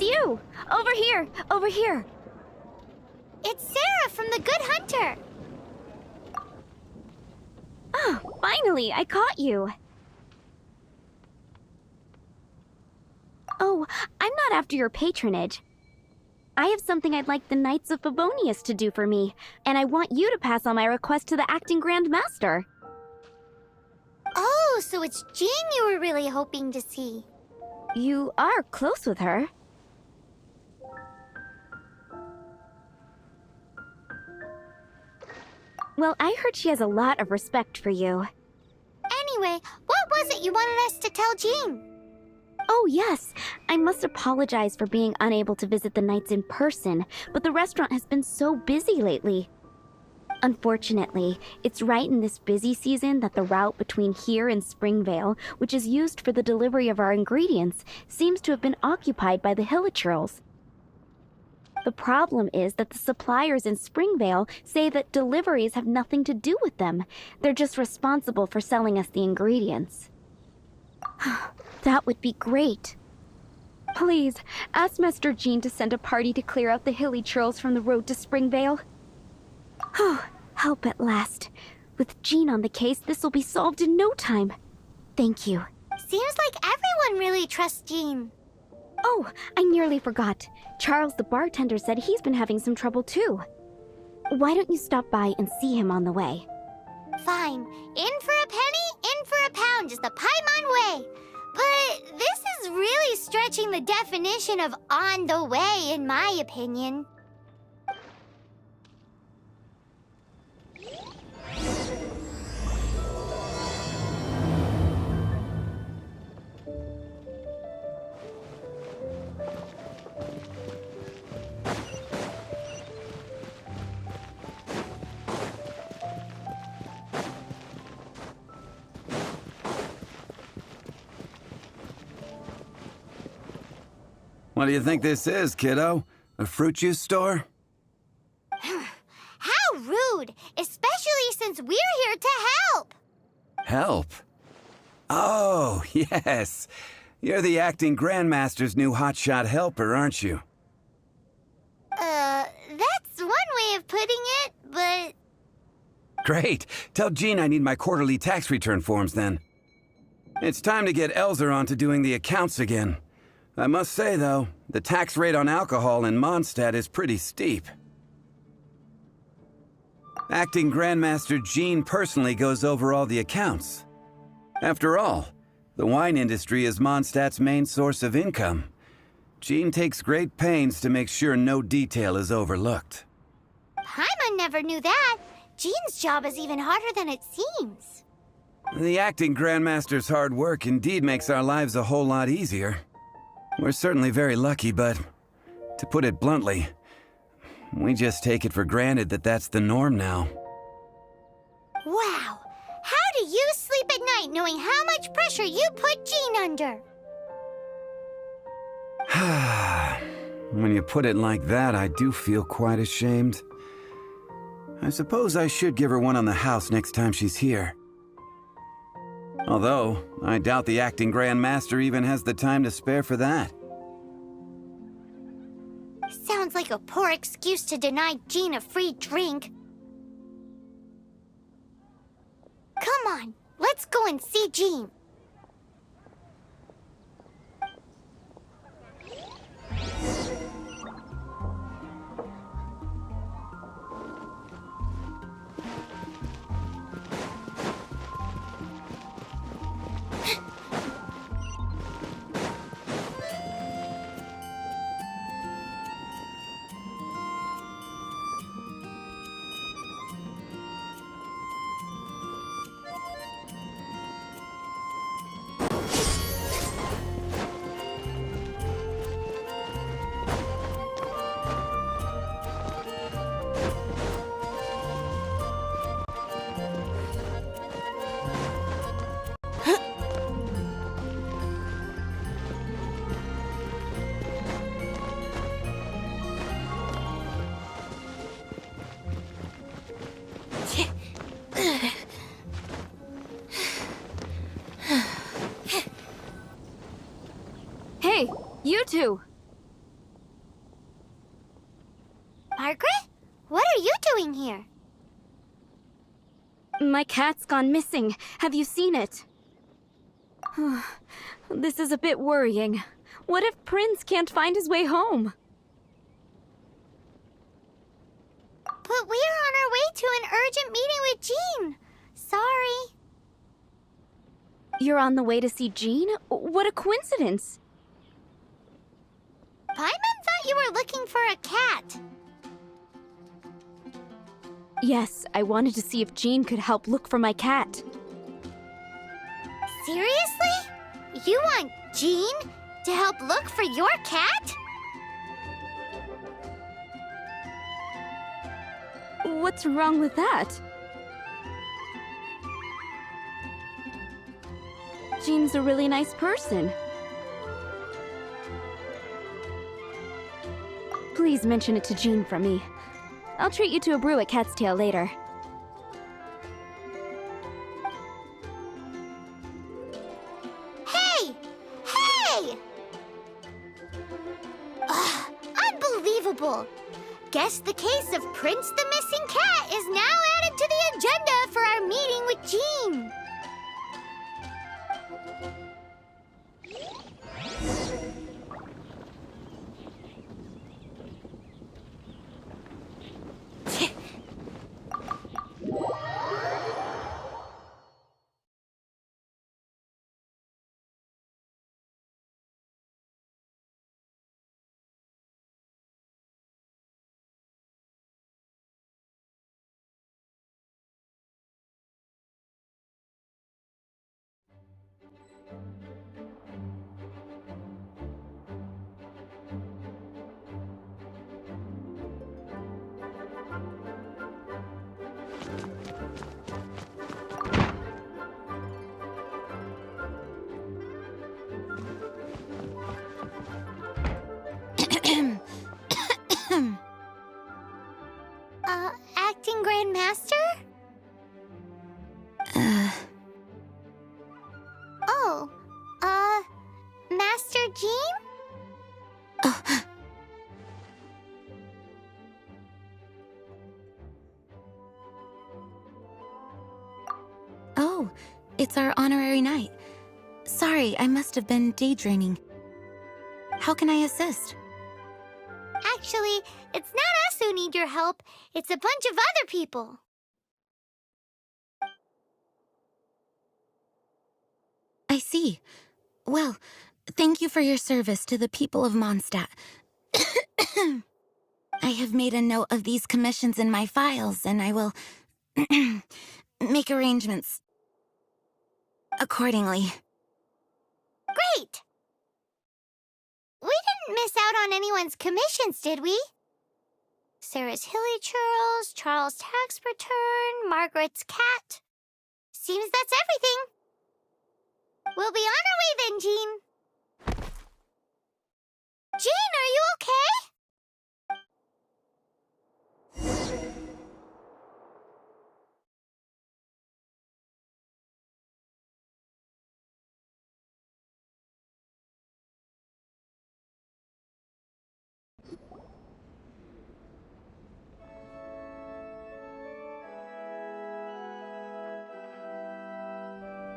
you! Over here! Over here! It's Sarah from the Good Hunter! Oh, finally! I caught you! Oh, I'm not after your patronage. I have something I'd like the Knights of Favonius to do for me, and I want you to pass on my request to the Acting Grand Master. Oh, so it's Jean you were really hoping to see. You are close with her. Well, I heard she has a lot of respect for you. Anyway, what was it you wanted us to tell Jean? Oh, yes. I must apologize for being unable to visit the Knights in person, but the restaurant has been so busy lately. Unfortunately, it's right in this busy season that the route between here and Springvale, which is used for the delivery of our ingredients, seems to have been occupied by the Hilichurls. The problem is that the suppliers in Springvale say that deliveries have nothing to do with them. They're just responsible for selling us the ingredients. That would be great. Please, ask Master Jean to send a party to clear out the Hilichurls from the road to Springvale. Oh, help at last. With Jean on the case, this will be solved in no time. Thank you. Seems like everyone really trusts Jean. Oh, I nearly forgot. Charles the bartender said he's been having some trouble too. Why don't you stop by and see him on the way? Fine. In for a penny, in for a pound, just the Paimon way. But this is really stretching the definition of on the way, in my opinion. What do you think this is, kiddo? A fruit juice store? How rude! Especially since we're here to help! Help? Oh, yes. You're the acting Grandmaster's new hotshot helper, aren't you? That's one way of putting it, but... Great. Tell Jean I need my quarterly tax return forms then. It's time to get Elzer on to doing the accounts again. I must say, though, the tax rate on alcohol in Mondstadt is pretty steep. Acting Grandmaster Jean personally goes over all the accounts. After all, the wine industry is Mondstadt's main source of income. Jean takes great pains to make sure no detail is overlooked. Paimon never knew that. Jean's job is even harder than it seems. The acting Grandmaster's hard work indeed makes our lives a whole lot easier. We're certainly very lucky, but to put it bluntly, we just take it for granted that that's the norm now. Wow! How do you sleep at night knowing how much pressure you put Jean under? When you put it like that, I do feel quite ashamed. I suppose I should give her one on the house next time she's here. Although, I doubt the acting Grandmaster even has the time to spare for that. Sounds like a poor excuse to deny Jean a free drink. Come on, let's go and see Jean. Hey, you two! Margaret? What are you doing here? My cat's gone missing. Have you seen it? This is a bit worrying. What if Prince can't find his way home? But we are on our way to an urgent meeting with Jean. Sorry. You're on the way to see Jean? What a coincidence! Paimon thought you were looking for a cat. Yes, I wanted to see if Jean could help look for my cat. Seriously? You want Jean to help look for your cat? What's wrong with that? Jean's a really nice person. Please mention it to Jean from me. I'll treat you to a brew at Cat's Tail later. Hey! Hey! Ugh, unbelievable! Guess the case of Prince the Missing Cat is now added to the agenda for our meeting with Jean. Acting Grand Master? Oh, Master Jean? Oh, it's our honorary knight. Sorry, I must have been daydreaming. How can I assist? Actually, it's not us who need your help. It's a bunch of other people. I see. Well, thank you for your service to the people of Mondstadt. I have made a note of these commissions in my files, and I will make arrangements accordingly. Great! We didn't miss out on anyone's commissions, did we? Sarah's Hilly Churls, Charles' tax return, Margaret's cat. Seems that's everything. We'll be on our way then, Jean. Jean, are you okay?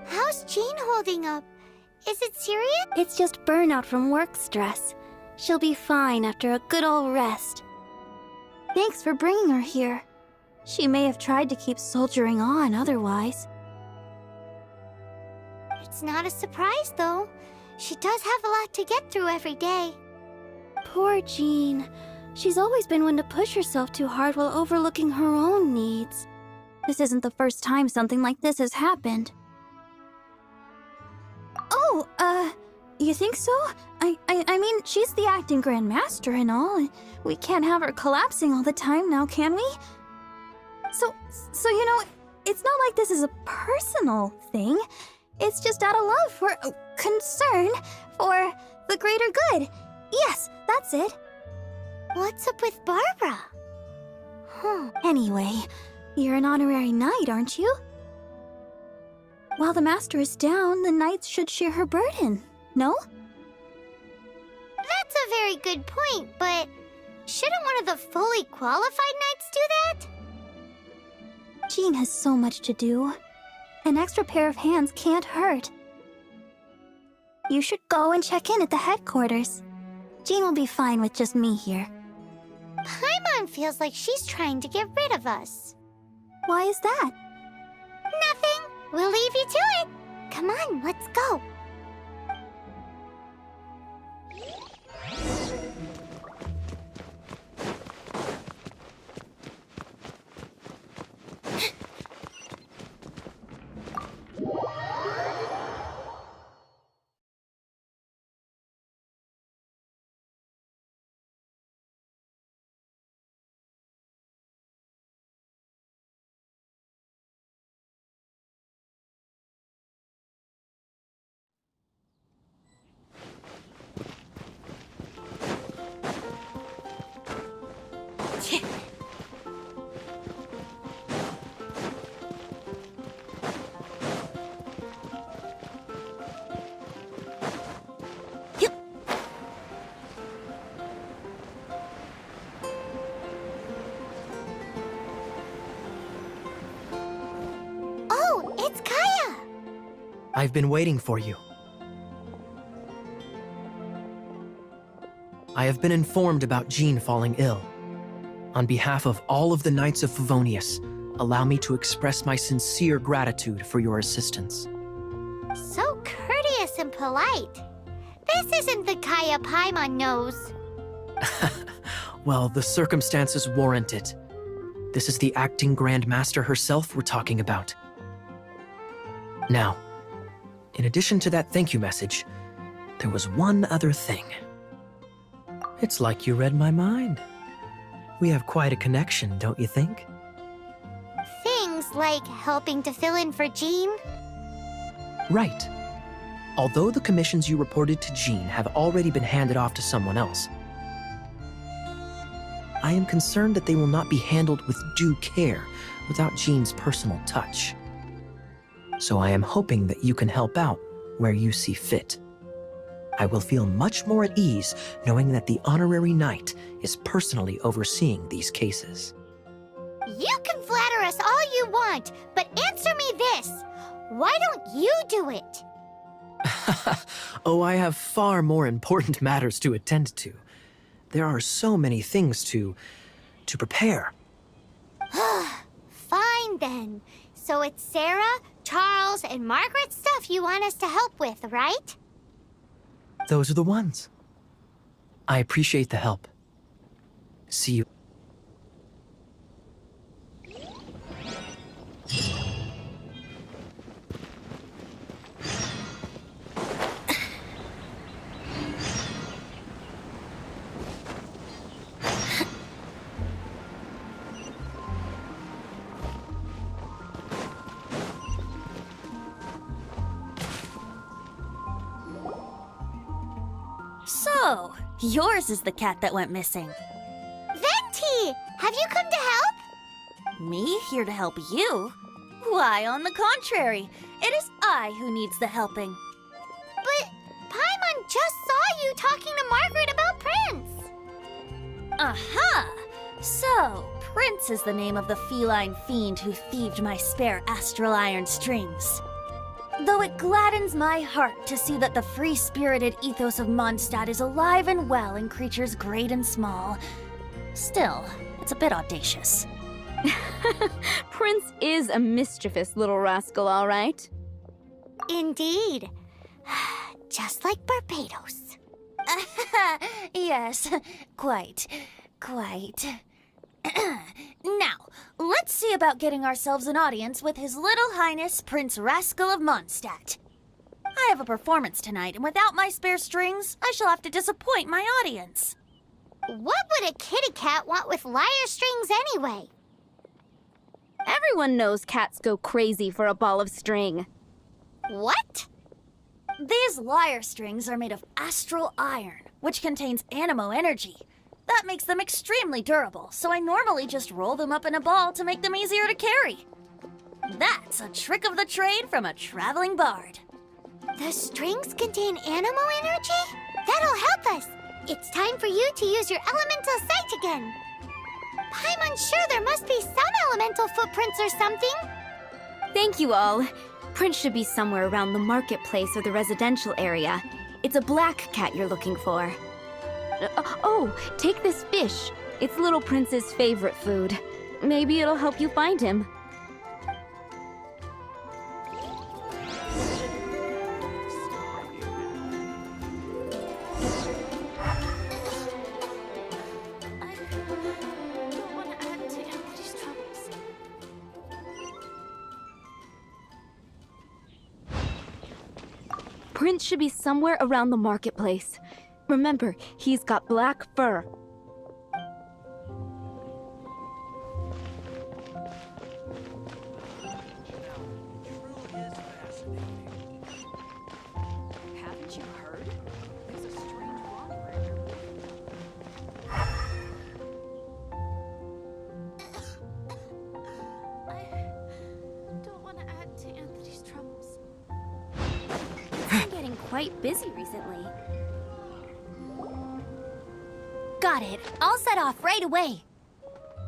How's Jean holding up? Is it serious? It's just burnout from work stress. She'll be fine after a good old rest. Thanks for bringing her here. She may have tried to keep soldiering on otherwise. It's not a surprise, though. She does have a lot to get through every day. Poor Jean. She's always been one to push herself too hard while overlooking her own needs. This isn't the first time something like this has happened. Oh, you think so? I mean, she's the acting Grand Master and all. We can't have her collapsing all the time now, can we? So you know, it's not like this is a personal thing. It's just out of love for concern for the greater good. Yes, that's it. What's up with Barbara? Anyway, you're an honorary knight, aren't you? While the master is down, the knights should share her burden, no? That's a very good point, but Shouldn't one of the fully qualified knights do that? Jean has so much to do. An extra pair of hands can't hurt. You should go and check in at the headquarters. Jean will be fine with just me here. Paimon feels like she's trying to get rid of us. Why is that? Nothing. We'll leave you to it. Come on, let's go. Oh, it's Kaya! I've been waiting for you. I have been informed about Jean falling ill. On behalf of all of the Knights of Favonius, allow me to express my sincere gratitude for your assistance. So courteous and polite. This isn't the Kaya Paimon knows. Well, the circumstances warrant it. This is the acting Grand Master herself we're talking about. Now, in addition to that thank you message, there was one other thing. It's like you read my mind. We have quite a connection, don't you think? Things like helping to fill in for Jean. Right. Although the commissions you reported to Jean have already been handed off to someone else, I am concerned that they will not be handled with due care without Jean's personal touch. So I am hoping that you can help out where you see fit. I will feel much more at ease knowing that the honorary knight is personally overseeing these cases. You can flatter us all you want, but answer me this. Why don't you do it? Oh, I have far more important matters to attend to. There are so many things to prepare. Fine then. So it's Sarah, Charles, and Margaret's stuff you want us to help with, right? Those are the ones. I appreciate the help. See you. So, yours is the cat that went missing. Venti! Have you come to help? Me here to help you? Why, on the contrary, it is I who needs the helping. But Paimon just saw you talking to Margaret about Prince. Aha! So, Prince is the name of the feline fiend who thieved my spare astral iron strings. Though it gladdens my heart to see that the free-spirited ethos of Mondstadt is alive and well in creatures great and small, still, it's a bit audacious. Prince is a mischievous little rascal, all right. Indeed. Just like Barbados. Yes, quite. Now, let's see about getting ourselves an audience with His Little Highness Prince Rascal of Mondstadt. I have a performance tonight, and without my spare strings, I shall have to disappoint my audience. What would a kitty cat want with lyre strings anyway? Everyone knows cats go crazy for a ball of string. What? These lyre strings are made of astral iron, which contains animo energy. That makes them extremely durable, so I normally just roll them up in a ball to make them easier to carry. That's a trick of the trade from a traveling bard. The strings contain animo energy? That'll help us. It's time for you to use your elemental sight again. Paimon's sure there must be some elemental footprints or something. Thank you all. Prince should be somewhere around the marketplace or the residential area. It's a black cat you're looking for. Oh, take this fish. It's Little Prince's favorite food. Maybe it'll help you find him. Prince should be somewhere around the marketplace. Remember, he's got black fur. Haven't you heard? There's a strange wanderer. I don't want to add to Anthony's troubles. He's been getting quite busy recently. Got it. I'll set off right away.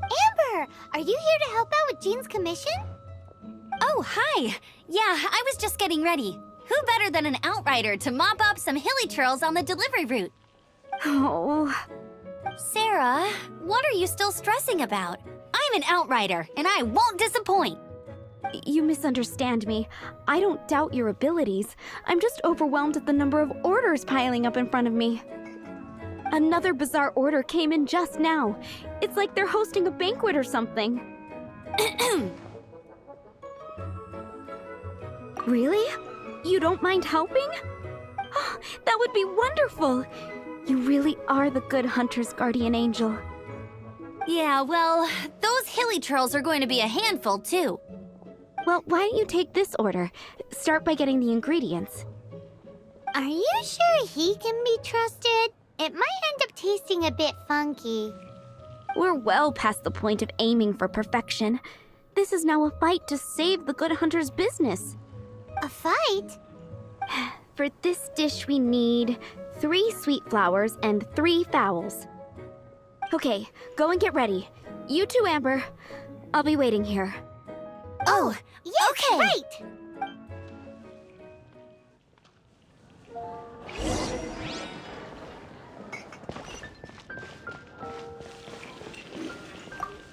Amber, are you here to help out with Jean's commission? Oh, hi. Yeah, I was just getting ready. Who better than an outrider to mop up some hilly churls on the delivery route? Oh, Sarah, what are you still stressing about? I'm an outrider, and I won't disappoint. you misunderstand me. I don't doubt your abilities. I'm just overwhelmed at the number of orders piling up in front of me. Another bizarre order came in just now. It's like they're hosting a banquet or something. Really? You don't mind helping? Oh, that would be wonderful. You really are the good hunter's guardian angel. Yeah, well, those hilly churls are going to be a handful, too. Well, why don't you take this order? Start by getting the ingredients. Are you sure he can be trusted? It might end up tasting a bit funky. We're well past the point of aiming for perfection. This is now a fight to save the good hunter's business. A fight? For this dish, we need 3 sweet flowers and 3 fowls. Okay, go and get ready. You too, Amber. I'll be waiting here. Oh, yes, okay. right!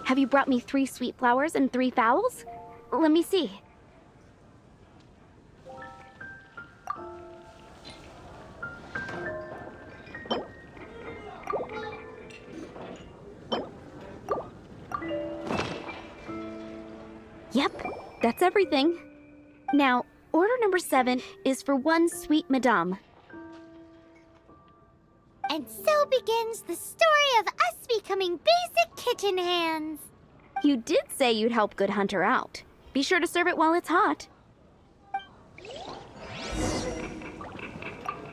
Have you brought me 3 sweet flowers and 3 fowls? Let me see. Yep, that's everything. Now, order number 7 is for 1 sweet madame. And so begins the story of us becoming basic kitchen hands. You did say you'd help Good Hunter out. Be sure to serve it while it's hot.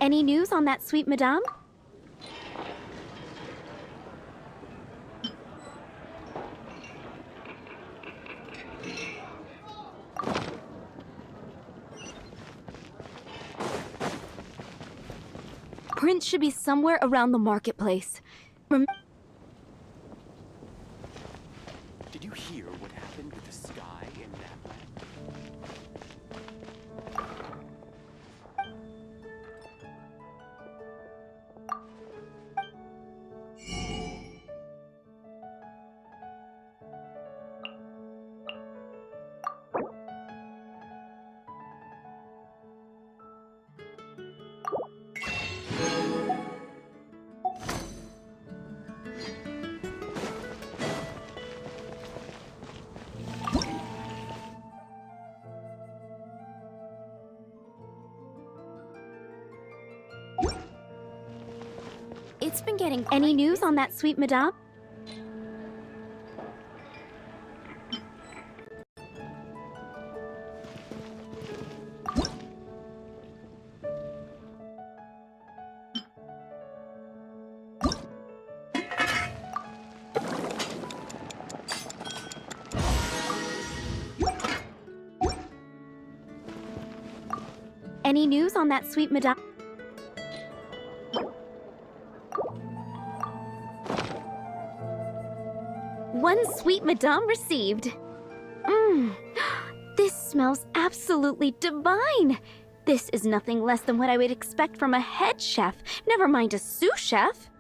Any news on that sweet madame? Prince should be somewhere around the marketplace. Did you hear what happened with the sky in that land? It's been getting... Any news on that sweet madame? Any news on that sweet madame? One sweet madame received. Mmm, this smells absolutely divine. This is nothing less than what I would expect from a head chef, never mind a sous chef.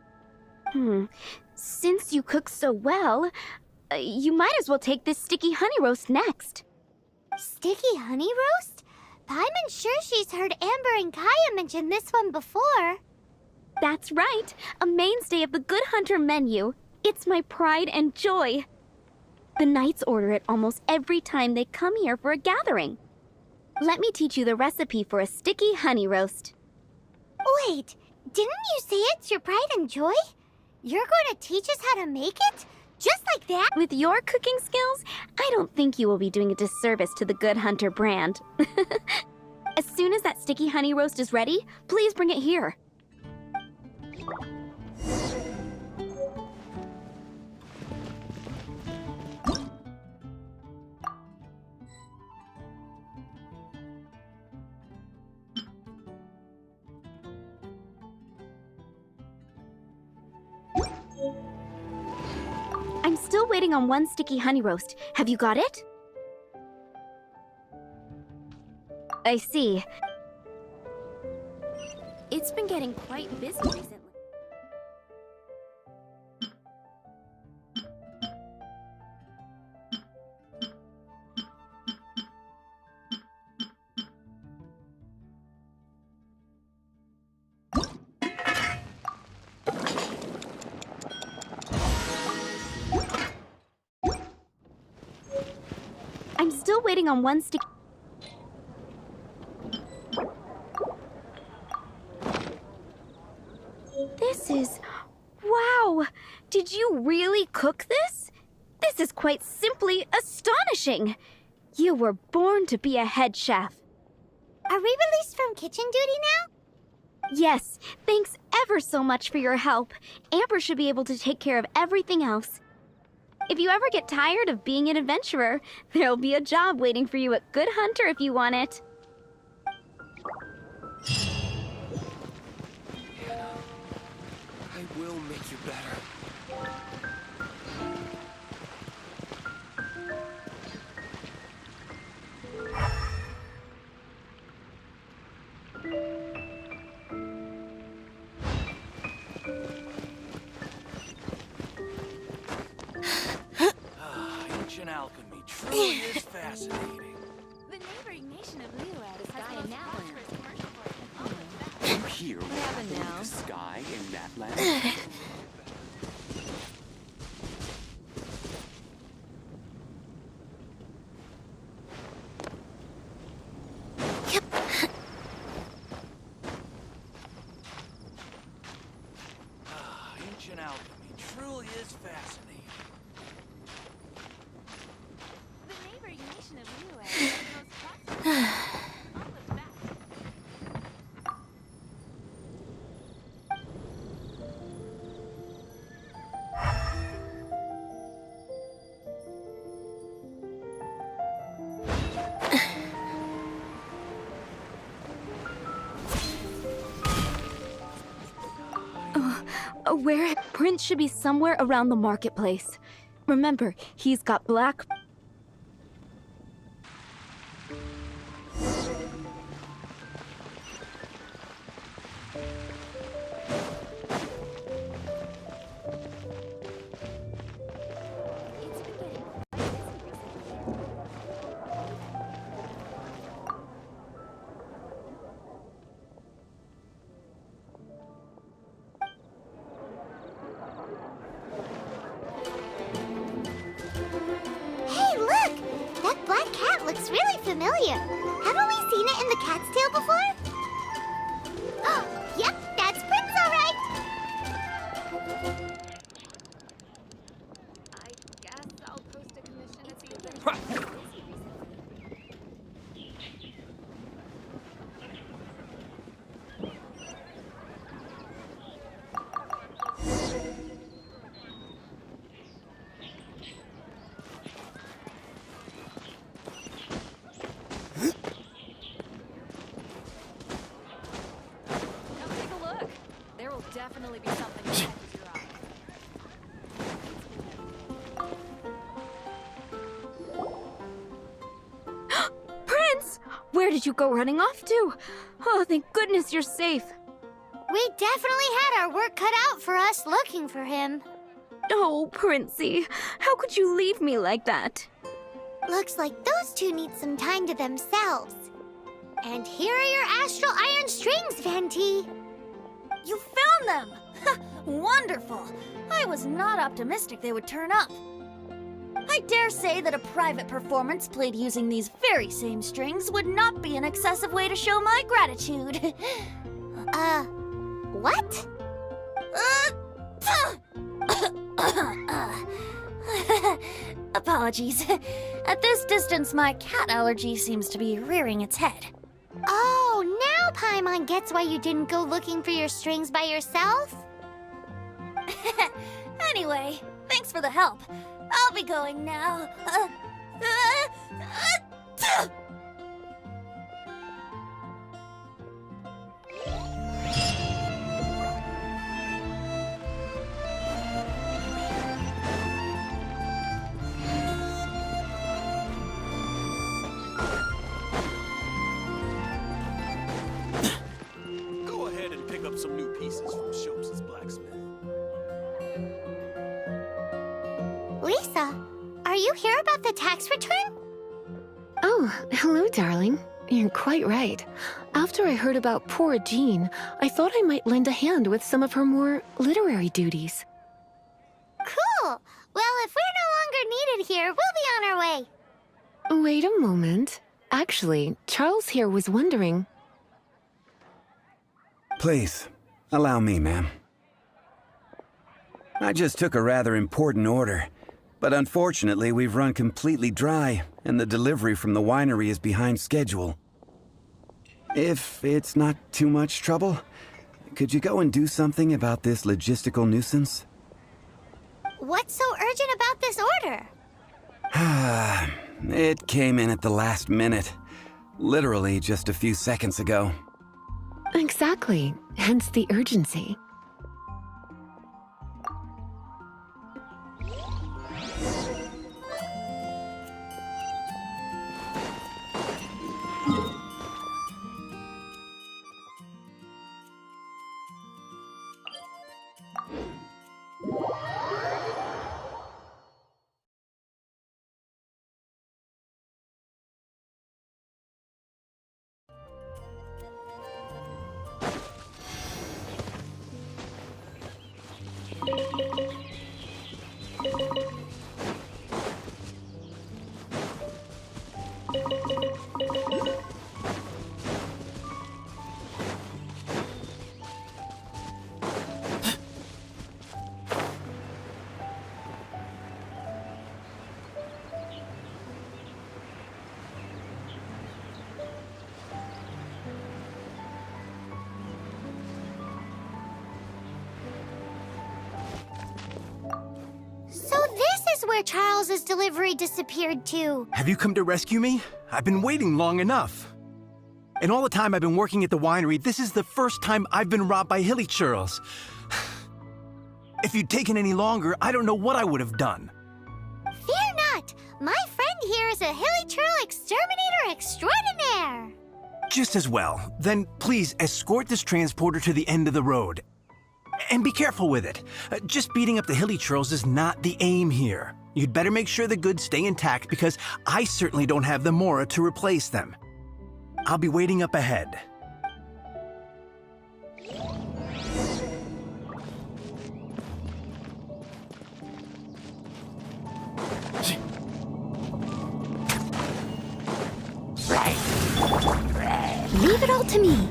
Since you cook so well, you might as well take this sticky honey roast next. Sticky honey roast? I'm sure she's heard Amber and Kaya mention this one before. That's right, a mainstay of the Good Hunter menu. It's my pride and joy. The knights order it almost every time they come here for a gathering. Let me teach you the recipe for a sticky honey roast. Wait, didn't you say it's your pride and joy? You're going to teach us how to make it? Just like that? With your cooking skills, I don't think you will be doing a disservice to the Good Hunter brand. As soon as that sticky honey roast is ready, please bring it here. I'm still waiting on one sticky honey roast. Have you got it? I see. It's been getting quite busy recently. I'm still waiting on one sticky... This is... Wow! Did you really cook this? This is quite simply astonishing! You were born to be a head chef. Are we released from kitchen duty now? Yes, thanks ever so much for your help. Amber should be able to take care of everything else. If you ever get tired of being an adventurer, there'll be a job waiting for you at Good Hunter if you want it. I will make you better. Ancient alchemy truly is fascinating. The neighboring nation of Leo has an You hear what happened with the sky in that land? Ancient alchemy truly is fascinating. The neighboring nation of Leo has the most prosperous on the back. Where Prince should be somewhere around the marketplace. Remember, he's got black... Hey, look! That black cat looks really familiar. Haven't we seen it in the Cat's Tail before? Oh, yep, that's Prince, all right. I guess I'll post a commission at the event. Come take a look. There will definitely be something that catches your eye. Where did you go running off to? Oh, thank goodness you're safe. We definitely had our work cut out for us looking for him. Oh, Princey, how could you leave me like that? Looks like those two need some time to themselves. And here are your astral iron strings, Venti. You found them! Wonderful! I was not optimistic they would turn up. I dare say that a private performance played using these very same strings would not be an excessive way to show my gratitude. What? Apologies. At this distance, my cat allergy seems to be rearing its head. Oh, now Paimon gets why you didn't go looking for your strings by yourself? Anyway, thanks for the help. I'll be going now. Go ahead and pick up some new pieces from Shopes' blacksmith. Lisa, are you here about the tax return? Oh, hello, darling. You're quite right. After I heard about poor Jean, I thought I might lend a hand with some of her more literary duties. Cool. Well, if we're no longer needed here, we'll be on our way. Wait a moment. Actually, Charles here was wondering... Please, allow me, ma'am. I just took a rather important order, but unfortunately we've run completely dry, and the delivery from the winery is behind schedule. If it's not too much trouble, could you go and do something about this logistical nuisance? What's so urgent about this order? It came in at the last minute. Literally just a few seconds ago. Exactly. Hence the urgency. So this is where Charles's delivery disappeared to. Have you come to rescue me? I've been waiting long enough. In all the time I've been working at the winery, this is the first time I've been robbed by hilly churls. If you'd taken any longer, I don't know what I would have done. Fear not! My friend here is a hilly churl exterminator extraordinaire! Just as well. Then please escort this transporter to the end of the road. And be careful with it. Just beating up the hilly churls is not the aim here. You'd better make sure the goods stay intact because I certainly don't have the mora to replace them. I'll be waiting up ahead. Leave it all to me.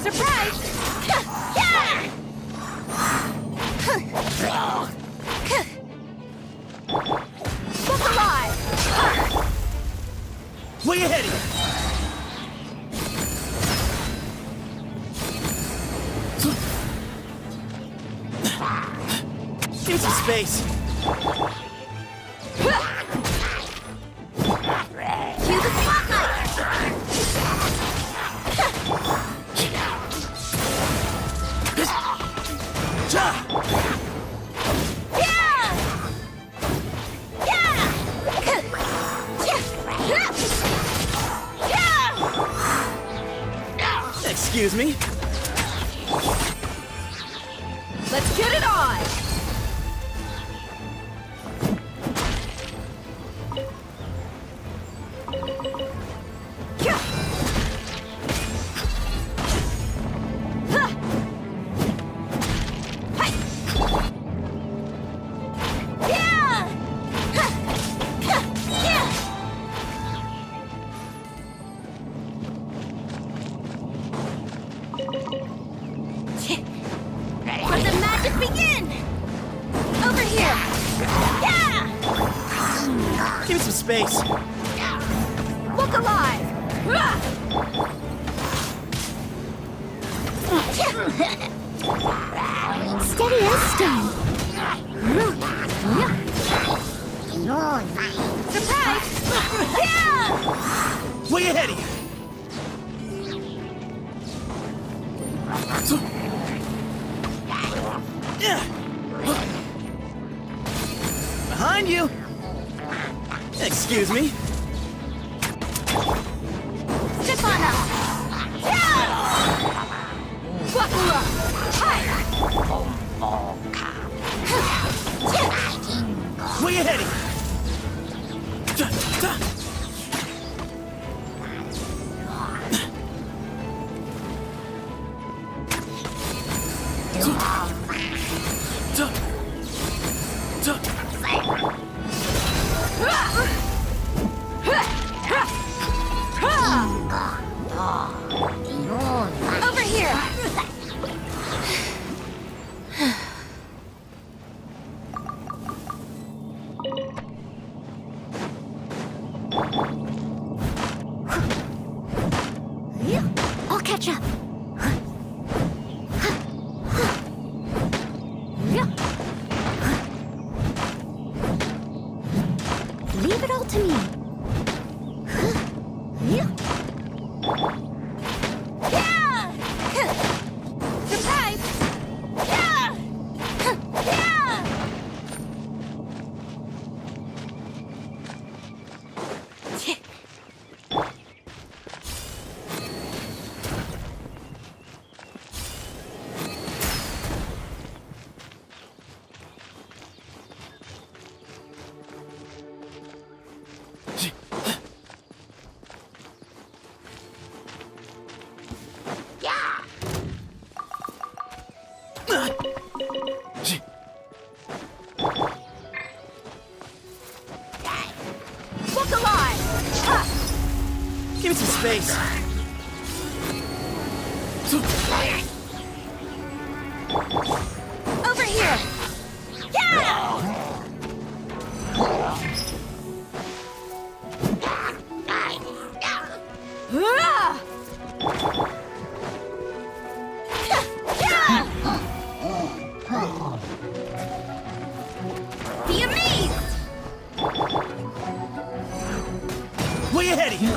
Surprise! Look alive! Way ahead of you! Give me some space. Cue the spotlight! Excuse me? Let's get it on! Let the magic begin! Over here! Yeah! Give me some space. Look alive! Steady as stone. Surprise! Yeah! Way ahead of you. Behind you. Excuse me. Step on up! Yeah! Buckle up! Hi! Way ahead of you. Over here! I'll catch up. Leave it all to me. Yeah! Surprise! Yeah! Yeah! Look alive! Ha! Give me some space. Over here! Yeah! Ah! Yeah! Be amazed! Way ahead of you.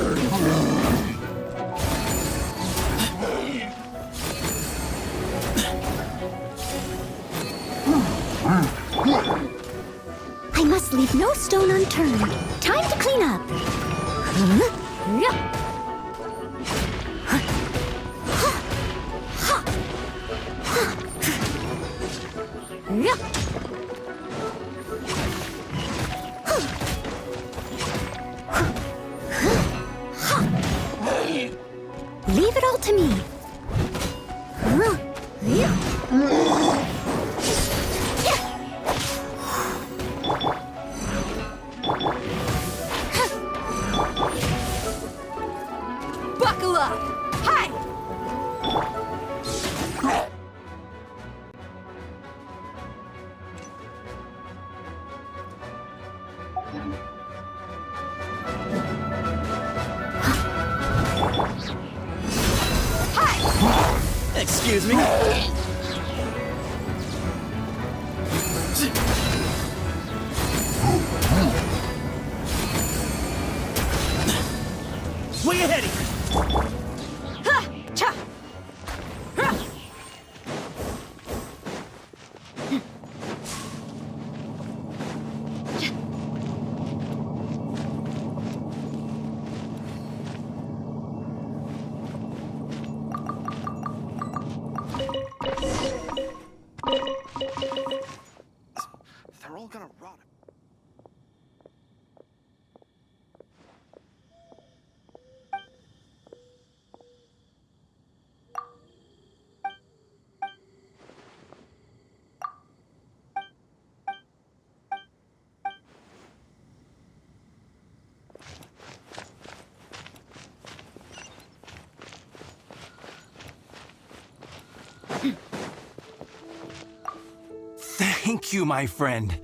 I must leave no stone unturned. Time to clean up. Leave it all to me. Buckle up! Hi! Excuse me. Way ahead of you. Ha! Cha! Ha! Thank you, my friend.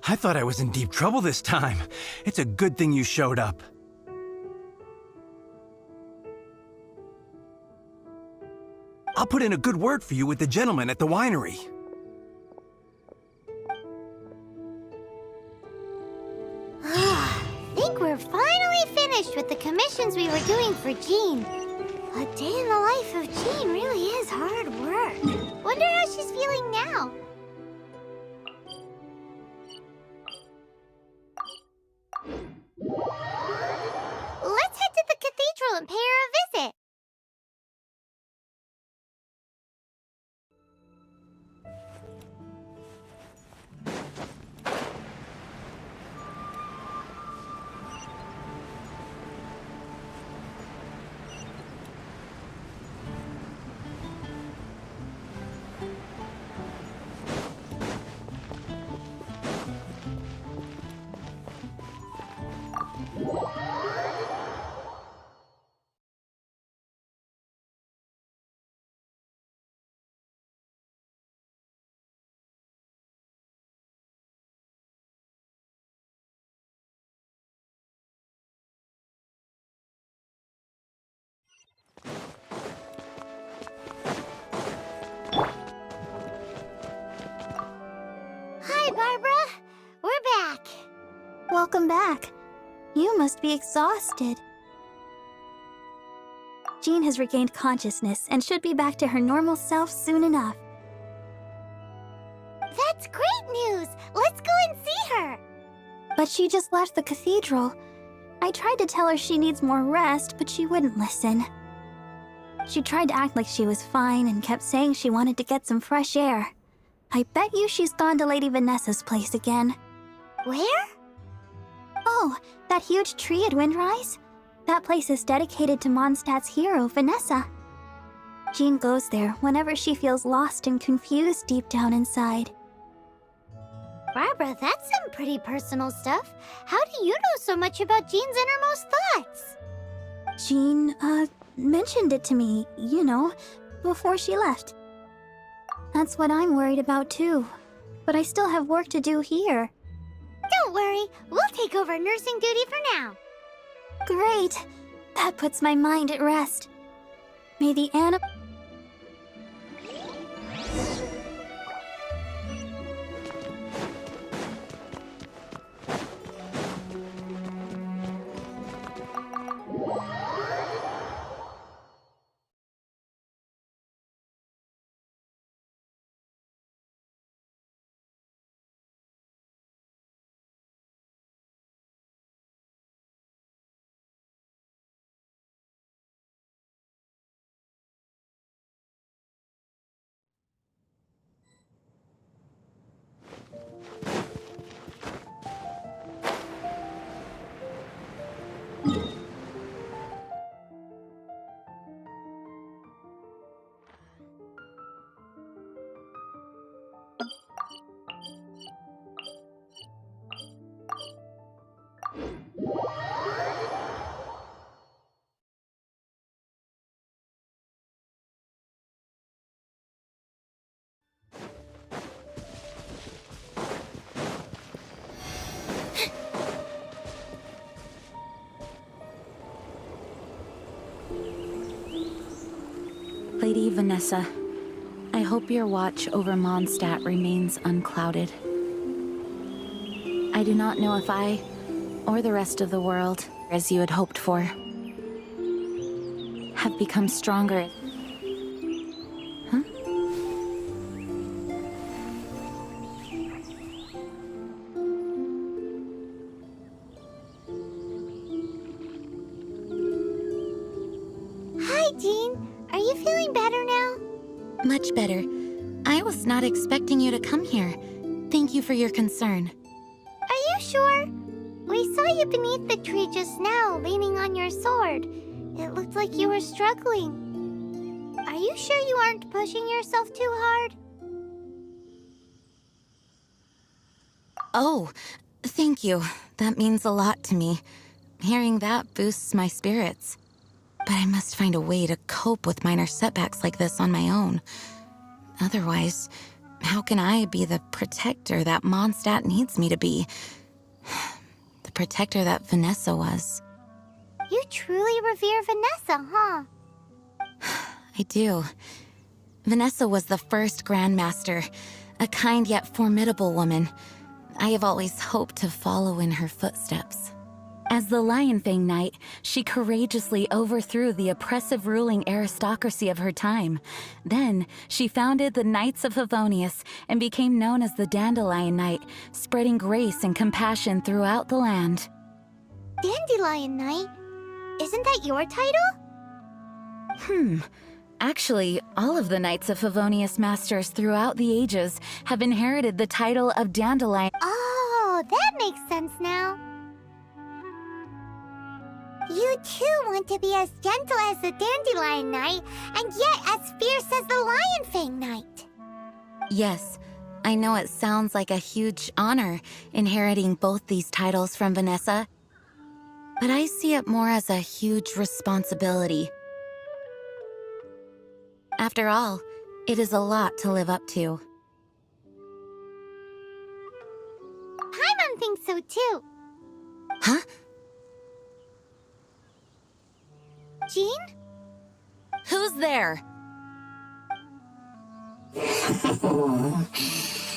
I thought I was in deep trouble this time. It's a good thing you showed up. I'll put in a good word for you with the gentleman at the winery. Think we're finally finished with the commissions we were doing for Jean. A day in the life of Jean really is hard work. Wonder how she's feeling now. Let's head to the cathedral and pay her a visit. Hi, Barbara. We're back. Welcome back. You must be exhausted. Jean has regained consciousness and should be back to her normal self soon enough. That's great news. Let's go and see her. But she just left the cathedral. I tried to tell her she needs more rest, but she wouldn't listen. She tried to act like she was fine and kept saying she wanted to get some fresh air. I bet you she's gone to Lady Vanessa's place again. Where? Oh, that huge tree at Windrise? That place is dedicated to Mondstadt's hero, Vanessa. Jean goes there whenever she feels lost and confused deep down inside. Barbara, that's some pretty personal stuff. How do you know so much about Jean's innermost thoughts? Jean, mentioned it to me, you know, before she left. That's what I'm worried about too. But I still have work to do here. Don't worry, we'll take over nursing duty for now. Great! That puts my mind at rest. May the Lady Vanessa, I hope your watch over Mondstadt remains unclouded. I do not know if I, or the rest of the world, as you had hoped for, have become stronger. Huh? Hi, Jean. Are you feeling better now? Much better. I was not expecting you to come here. Thank you for your concern. Are you sure? We saw you beneath the tree just now, leaning on your sword. It looked like you were struggling. Are you sure you aren't pushing yourself too hard? Oh, thank you. That means a lot to me. Hearing that boosts my spirits. But I must find a way to cope with minor setbacks like this on my own. Otherwise, how can I be the protector that Mondstadt needs me to be? The protector that Vanessa was. You truly revere Vanessa, huh? I do. Vanessa was the first Grandmaster, a kind yet formidable woman. I have always hoped to follow in her footsteps. As the Lionfang Knight, she courageously overthrew the oppressive ruling aristocracy of her time. Then, she founded the Knights of Favonius and became known as the Dandelion Knight, spreading grace and compassion throughout the land. Dandelion Knight? Isn't that your title? Actually, all of the Knights of Favonius Masters throughout the ages have inherited the title of Dandelion. Oh, that makes sense now. You too want to be as gentle as the Dandelion Knight, and yet as fierce as the Lionfang Knight. Yes, I know it sounds like a huge honor, inheriting both these titles from Vanessa, but I see it more as a huge responsibility. After all, it is a lot to live up to. Paimon thinks so too. Huh? Jean? Who's there?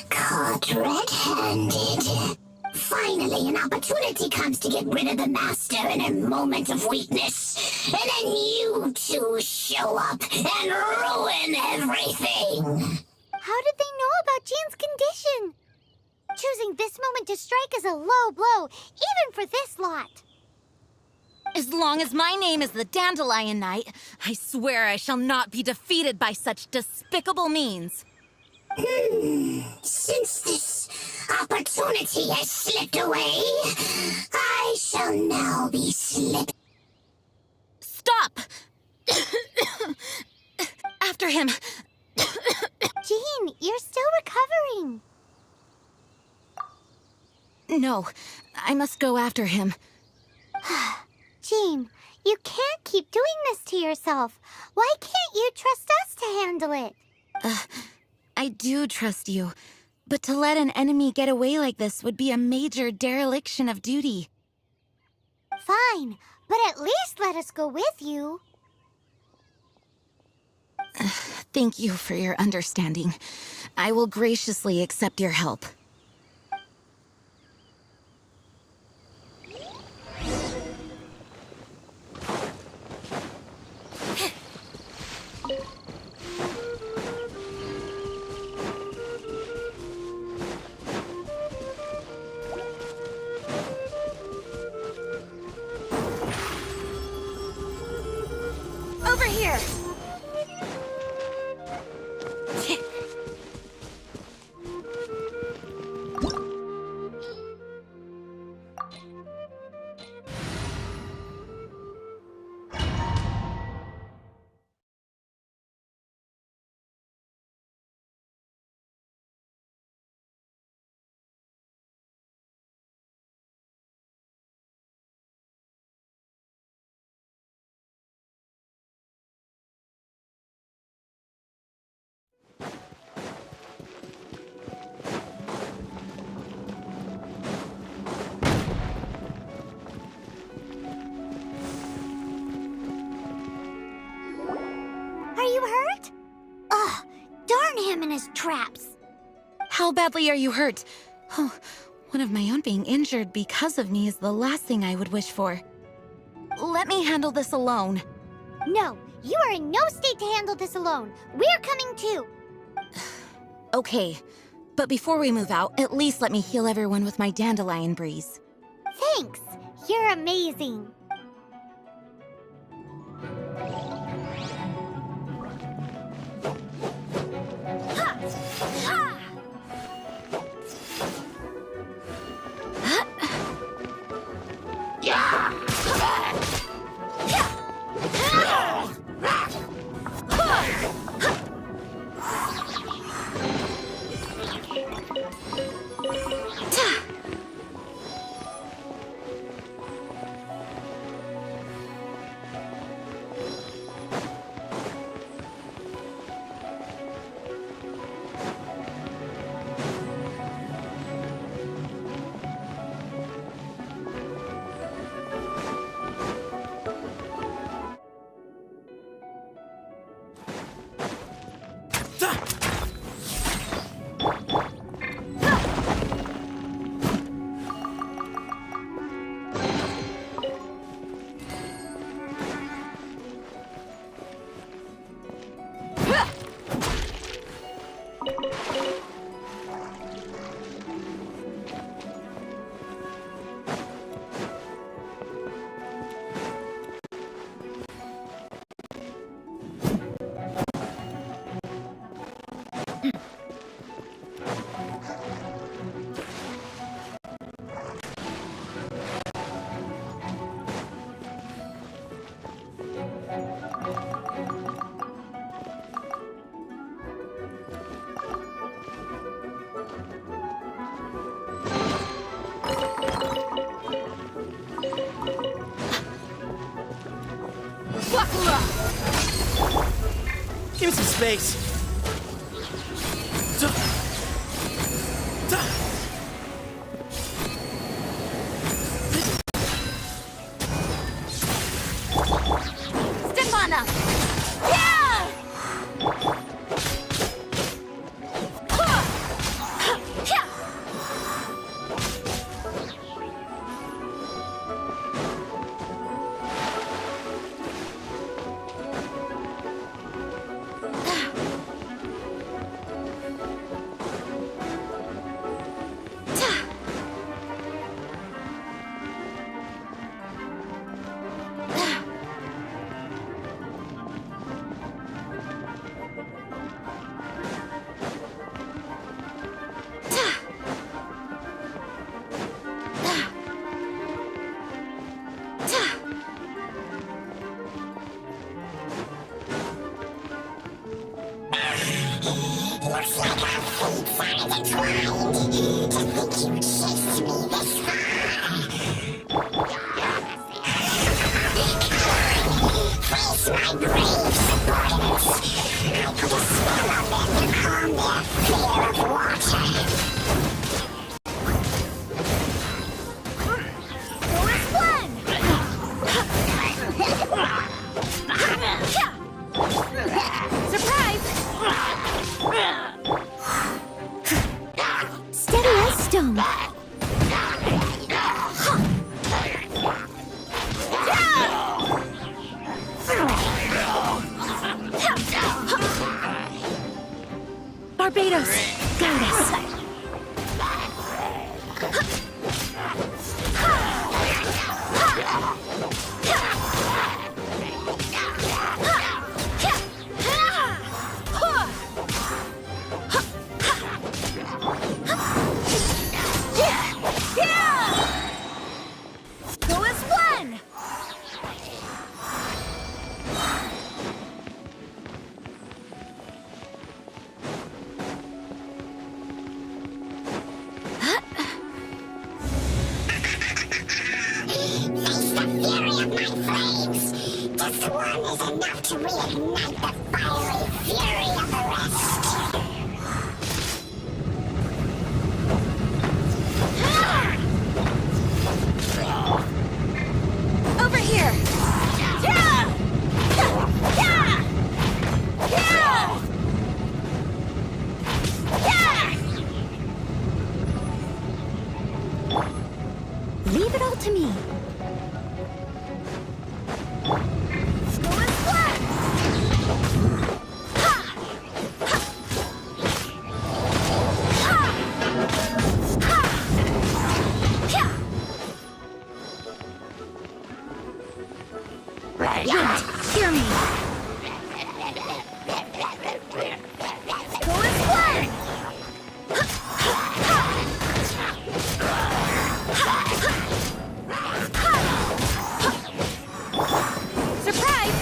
Caught red-handed. Finally, an opportunity comes to get rid of the Master in a moment of weakness. And then you two show up and ruin everything. How did they know about Jean's condition? Choosing this moment to strike is a low blow, even for this lot. As long as my name is the Dandelion Knight, I swear I shall not be defeated by such despicable means. Since this opportunity has slipped away, I shall now be slipped. Stop! After him! Jean, you're still recovering. No, I must go after him. Jean, you can't keep doing this to yourself. Why can't you trust us to handle it? I do trust you, but to let an enemy get away like this would be a major dereliction of duty. Fine, but at least let us go with you. Thank you for your understanding. I will graciously accept your help. Over here! Are you hurt? Ugh, darn him and his traps. How badly are you hurt? Oh, one of my own being injured because of me is the last thing I would wish for. Let me handle this alone. No, you are in no state to handle this alone. We're coming too. Okay, but before we move out, at least let me heal everyone with my dandelion breeze. Thanks. You're amazing. Give me some space. Stefana! Yeah! Looks like our fates are intertwined. To think you chased me this far. Face my brave supporters. I put a spell on them to calm their fear of water. Surprise! Steady as stone. Barbados, guide us. Go as one! Face the fury of my flames. Just one is enough to reignite the fiery fury of the rest. Over here! Yeah! Yeah! Yeah! Yeah! Leave it all to me. Go as one! Ha! Ha! Ha! Ha! Yeah! Wait, hear me. Go as one! Surprise!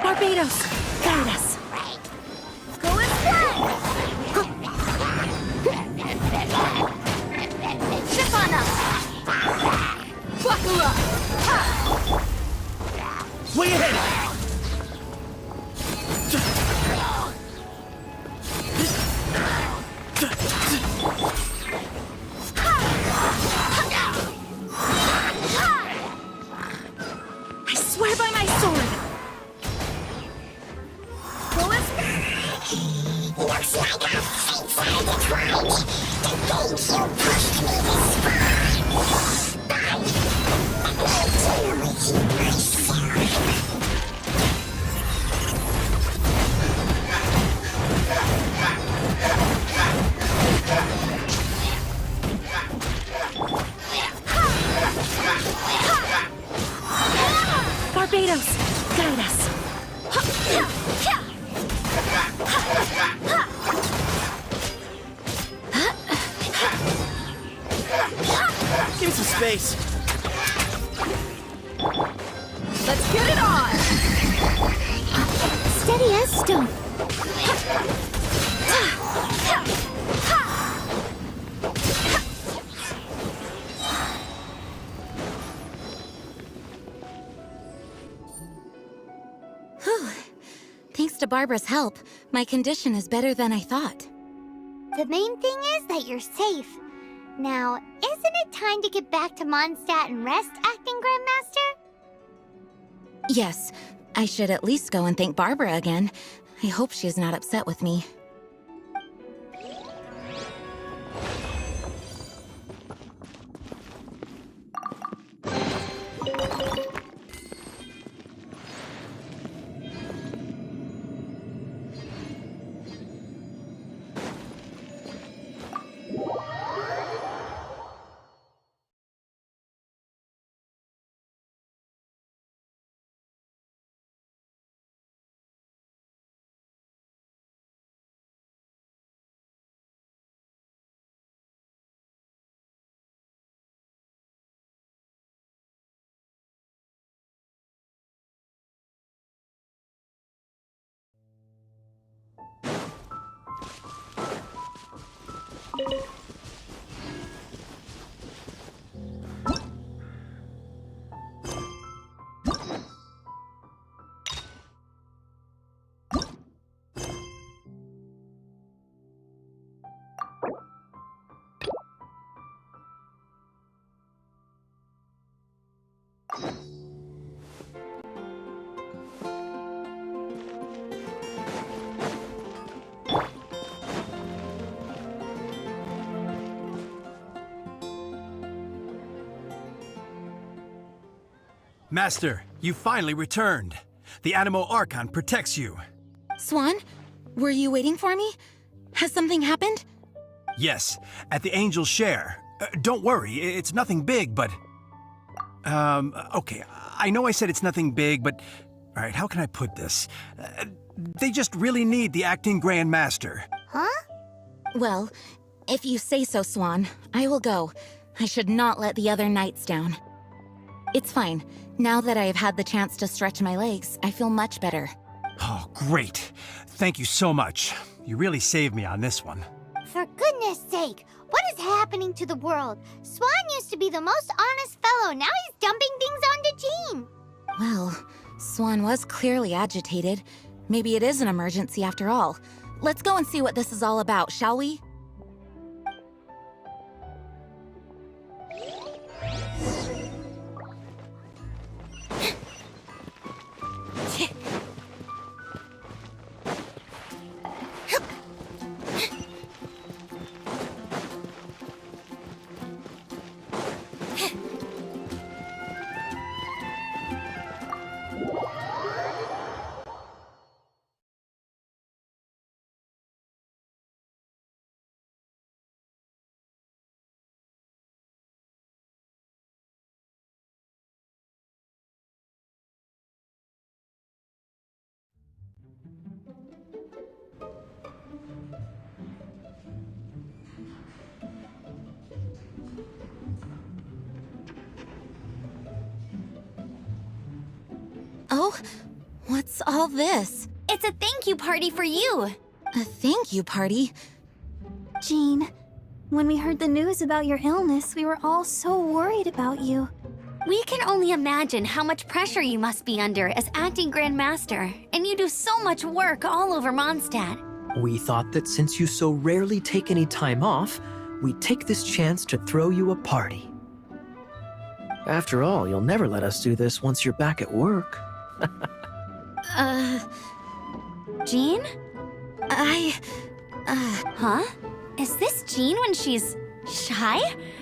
Barbados, guide us. Go as one! Stefana! Buckle up! Way ahead! I swear by my sword. Go as Looks like our fates are intertwined. To think you pushed me this far. Barbados, guide us. space. Let's get it on! Steady as stone. Whew. Thanks to Barbara's help, my condition is better than I thought. The main thing is that you're safe. Now, isn't it time to get back to Mondstadt and rest, Acting Grandmaster? Yes, I should at least go and thank Barbara again. I hope she's not upset with me. Master, you finally returned. The Animo Archon protects you. Swan, were you waiting for me? Has something happened? Yes, at the Angel's Share. Don't worry, it's nothing big, but... okay, I know I said it's nothing big, but... Alright, how can I put this? They just really need the Acting Grand Master. Huh? Well, if you say so, Swan, I will go. I should not let the other knights down. It's fine. Now that I have had the chance to stretch my legs, I feel much better. Oh, great. Thank you so much. You really saved me on this one. For goodness sake, what is happening to the world? Swan used to be the most honest fellow, now he's dumping things onto Jean. Well, Swan was clearly agitated. Maybe it is an emergency after all. Let's go and see what this is all about, shall we? Oh, what's all this? It's a thank you party for you. A thank you party? Jean, when we heard the news about your illness, we were all so worried about you. We can only imagine how much pressure you must be under as acting Grand Master, and you do so much work all over Mondstadt. We thought that since you so rarely take any time off, we'd take this chance to throw you a party. After all, you'll never let us do this once you're back at work. Jean? Huh? Is this Jean when she's shy?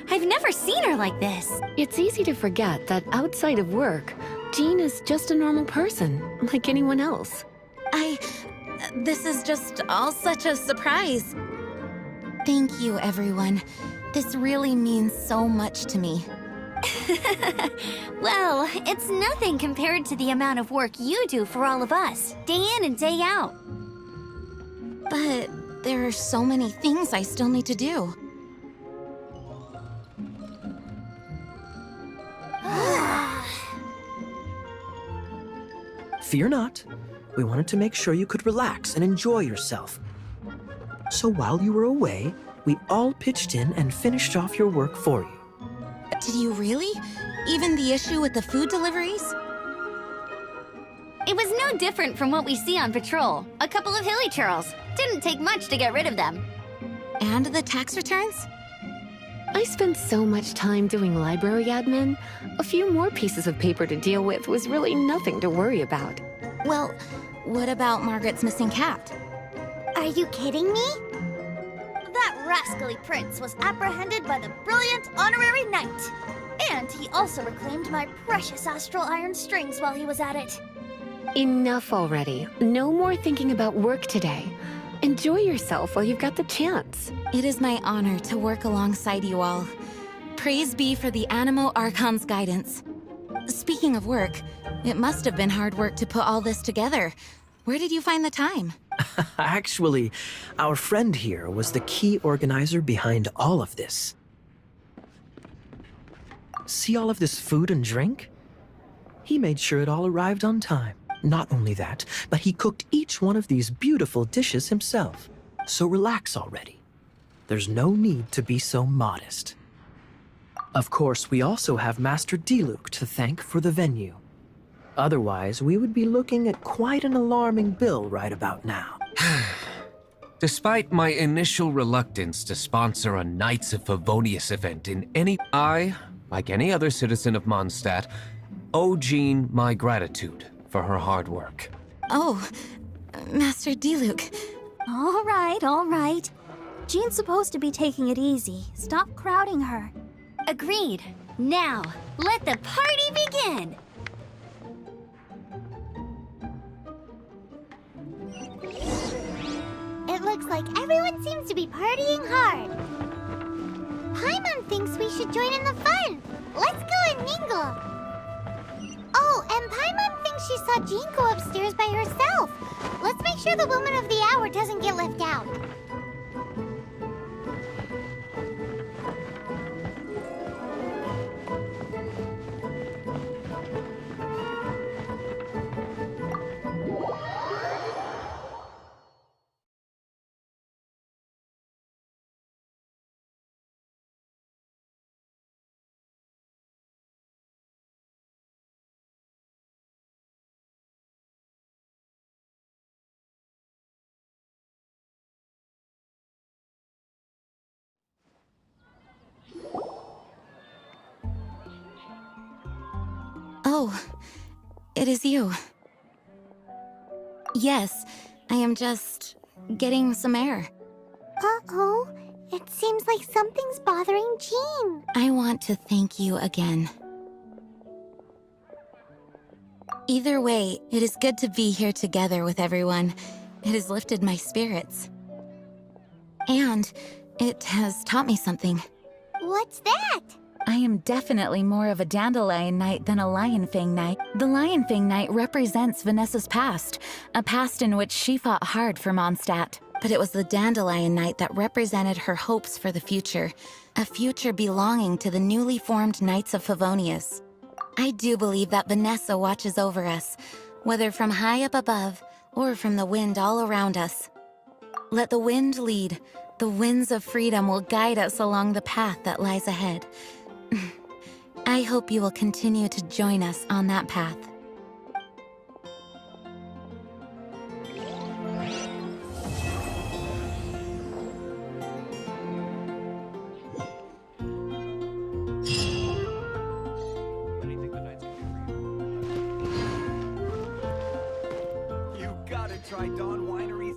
I've never seen her like this. It's easy to forget that outside of work, Jean is just a normal person, like anyone else. This is just all such a surprise. Thank you, everyone. This really means so much to me. Well, it's nothing compared to the amount of work you do for all of us, day in and day out. But there are so many things I still need to do. Fear not. We wanted to make sure you could relax and enjoy yourself. So while you were away, we all pitched in and finished off your work for you. Did you really? Even the issue with the food deliveries? It was no different from what we see on patrol. A couple of hilly churls. Didn't take much to get rid of them. And the tax returns? I spent so much time doing library admin. A few more pieces of paper to deal with was really nothing to worry about. Well, what about Margaret's missing cat? Are you kidding me? That rascally prince was apprehended by the brilliant honorary knight. And he also reclaimed my precious astral iron strings while he was at it. Enough already. No more thinking about work today. Enjoy yourself while you've got the chance. It is my honor to work alongside you all. Praise be for the Animo Archon's guidance. Speaking of work, it must have been hard work to put all this together. Where did you find the time? Actually, our friend here was the key organizer behind all of this. See all of this food and drink? He made sure it all arrived on time. Not only that, but he cooked each one of these beautiful dishes himself. So relax already. There's no need to be so modest. Of course, we also have Master Diluc to thank for the venue. Otherwise, we would be looking at quite an alarming bill right about now. Despite my initial reluctance to sponsor a Knights of Favonius event I, like any other citizen of Mondstadt, owe Jean my gratitude for her hard work. Oh, Master Diluc. All right. Jean's supposed to be taking it easy. Stop crowding her. Agreed. Now, let the party begin! It looks like everyone seems to be partying hard. Paimon thinks we should join in the fun. Let's go and mingle. Oh, and Paimon thinks she saw Jean go upstairs by herself. Let's make sure the woman of the hour doesn't get left out. Oh, it is you. Yes, I am just getting some air. Uh-oh. It seems like something's bothering Jean. I want to thank you again. Either way, it is good to be here together with everyone. It has lifted my spirits. And it has taught me something. What's that? I am definitely more of a Dandelion Knight than a Lionfang Knight. The Lionfang Knight represents Vanessa's past, a past in which she fought hard for Mondstadt. But it was the Dandelion Knight that represented her hopes for the future, a future belonging to the newly formed Knights of Favonius. I do believe that Vanessa watches over us, whether from high up above or from the wind all around us. Let the wind lead. The winds of freedom will guide us along the path that lies ahead. I hope you will continue to join us on that path. You gotta try Dawn Wine